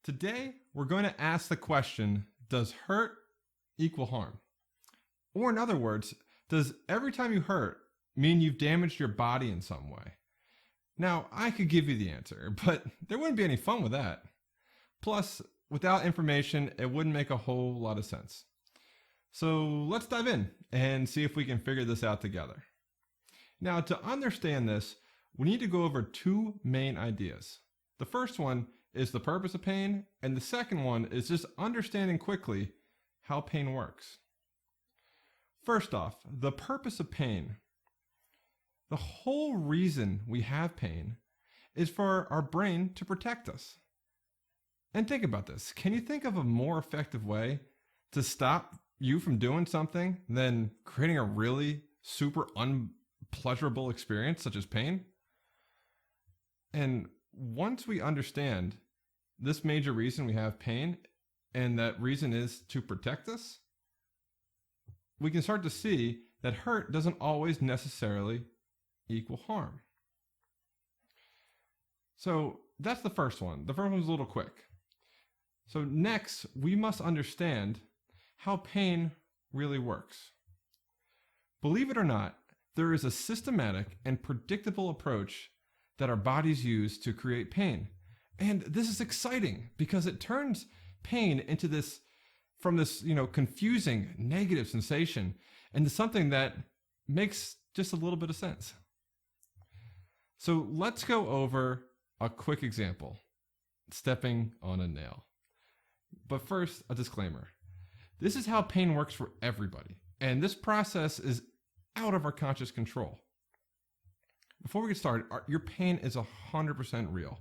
Today, we're going to ask the question, does hurt equal harm? Or in other words, does every time you hurt mean you've damaged your body in some way? Now, I could give you the answer, but there wouldn't be any fun with that. Plus, without information, it wouldn't make a whole lot of sense. So let's dive in and see if we can figure this out together. Now, to understand this, we need to go over two main ideas. The first one is the purpose of pain, and the second one is just understanding quickly how pain works. First off, the purpose of pain. The whole reason we have pain is for our brain to protect us. And think about this. Can you think of a more effective way to stop you from doing something than creating a really super unpleasurable experience such as pain? And once we understand this major reason we have pain, and that reason is to protect us, we can start to see that hurt doesn't always necessarily equal harm. So that's the first one. The first one's a little quick. So next, we must understand how pain really works. Believe it or not, there is a systematic and predictable approach that our bodies use to create pain. And this is exciting because it turns pain into this confusing negative sensation into something that makes just a little bit of sense. So let's go over a quick example, stepping on a nail. But first, a disclaimer. This is how pain works for everybody, and this process is out of our conscious control. Before we get started, your pain is 100% real,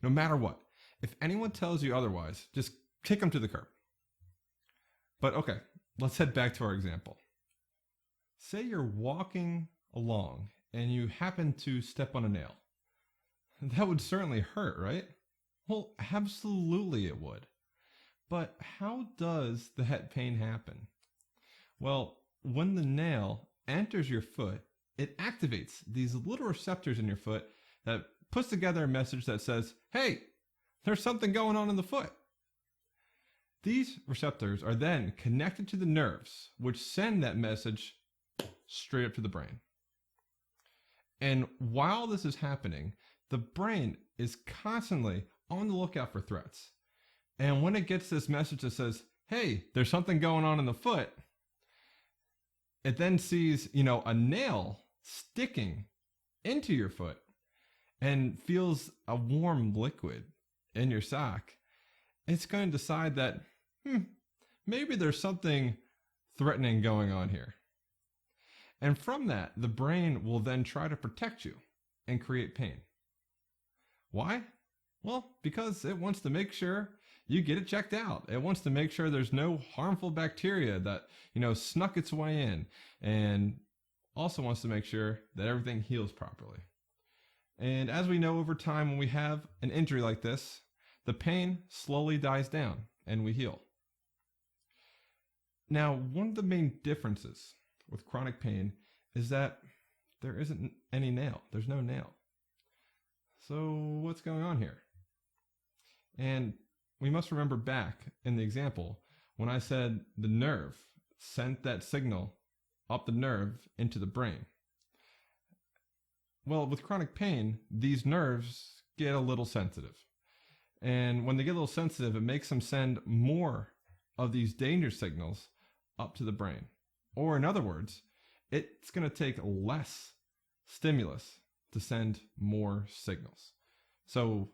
no matter what. If anyone tells you otherwise, just kick them to the curb. But okay, let's head back to our example. Say you're walking along and you happen to step on a nail. That would certainly hurt, right? Well, absolutely it would. But how does that pain happen? Well, when the nail enters your foot, it activates these little receptors in your foot that puts together a message that says, hey, there's something going on in the foot. These receptors are then connected to the nerves, which send that message straight up to the brain. And while this is happening, the brain is constantly on the lookout for threats. And when it gets this message that says, hey, there's something going on in the foot, it then sees, a nail sticking into your foot and feels a warm liquid in your sock. It's going to decide that, maybe there's something threatening going on here. And from that, the brain will then try to protect you and create pain. Why? Well, because it wants to make sure you get it checked out. It wants to make sure there's no harmful bacteria that, snuck its way in, and also wants to make sure that everything heals properly. And as we know over time, when we have an injury like this, the pain slowly dies down and we heal. Now, one of the main differences with chronic pain is that there isn't any nail. There's no nail. So what's going on here? And we must remember back in the example when I said the nerve sent that signal up the nerve into the brain. Well, with chronic pain, these nerves get a little sensitive. And when they get a little sensitive, it makes them send more of these danger signals up to the brain. Or in other words, it's going to take less stimulus to send more signals. So,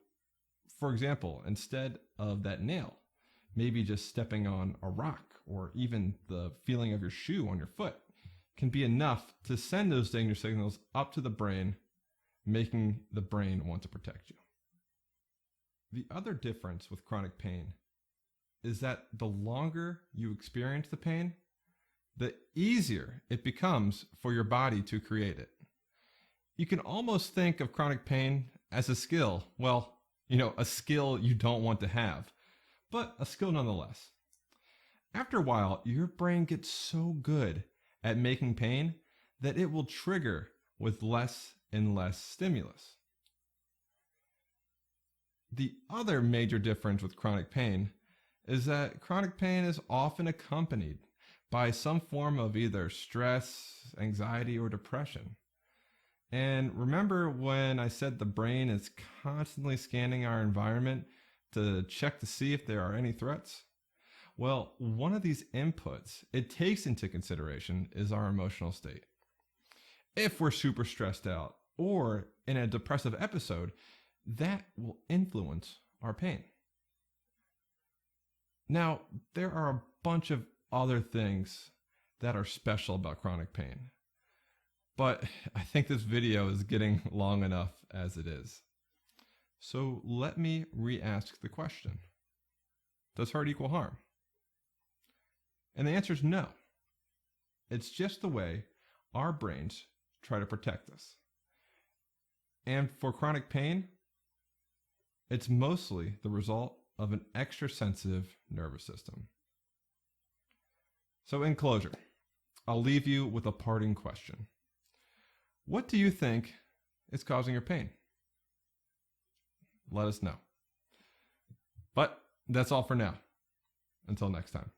for example, instead of that nail, maybe just stepping on a rock or even the feeling of your shoe on your foot can be enough to send those danger signals up to the brain, making the brain want to protect you. The other difference with chronic pain is that the longer you experience the pain, the easier it becomes for your body to create it. You can almost think of chronic pain as a skill. Well, a skill you don't want to have, but a skill nonetheless. After a while, your brain gets so good at making pain that it will trigger with less and less stimulus. The other major difference with chronic pain is that chronic pain is often accompanied by some form of either stress, anxiety, or depression. And remember when I said the brain is constantly scanning our environment to check to see if there are any threats? Well, one of these inputs it takes into consideration is our emotional state. If we're super stressed out or in a depressive episode, that will influence our pain. Now, there are a bunch of other things that are special about chronic pain, but I think this video is getting long enough as it is. So let me re-ask the question. Does hurt equal harm? And the answer is no. It's just the way our brains try to protect us. And for chronic pain, it's mostly the result of an extra sensitive nervous system. So in closure, I'll leave you with a parting question. What do you think is causing your pain? Let us know. But that's all for now. Until next time.